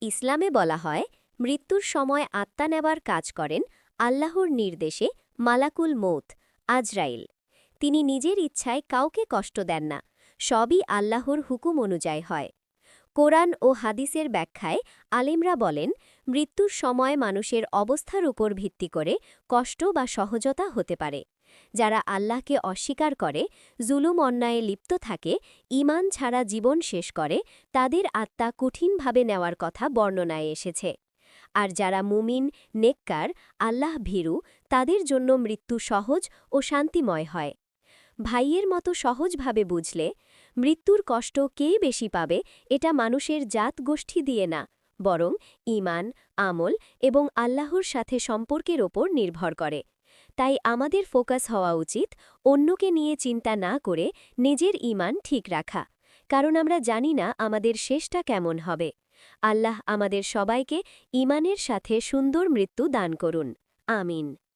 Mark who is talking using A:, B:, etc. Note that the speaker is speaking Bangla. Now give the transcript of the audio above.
A: ইসলামে বলা হয় মৃত্যুর সময় আত্মা নেবার কাজ করেন আল্লাহর নির্দেশে মালাকুল মৌত আজরাইল। তিনি নিজের ইচ্ছায় কাউকে কষ্ট দেন না, সবই আল্লাহর হুকুম অনুযায়ী হয়। কোরআন ও হাদিসের ব্যাখ্যায় আলেমরা বলেন মৃত্যুর সময় মানুষের অবস্থার উপর ভিত্তি করে কষ্ট বা সহজতা হতে পারে। যারা আল্লাহকে অস্বীকার করে, জুলুম অন্যায়ে লিপ্ত থাকে, ঈমান ছাড়া জীবন শেষ করে, তাদের আত্মা কঠিনভাবে নেওয়ার কথা বর্ণনায় এসেছে। আর যারা মুমিন, নেককার, আল্লাহ ভীরু, তাদের জন্য মৃত্যু সহজ ও শান্তিময় হয়। ভাইয়ের মতো সহজভাবে বুঝলে মৃত্যুর কষ্ট কে বেশি পাবে এটা মানুষের জাত গোষ্ঠী দিয়ে না, বরং ঈমান, আমল এবং আল্লাহর সাথে সম্পর্কের ওপর নির্ভর করে। তাই আমাদের ফোকাস হওয়া উচিত অন্যকে নিয়ে চিন্তা না করে নিজের ঈমান ঠিক রাখা, কারণ আমরা জানি না আমাদের শেষটা কেমন হবে। আল্লাহ আমাদের সবাইকে ঈমানের সাথে সুন্দর মৃত্যু দান করুন। আমিন।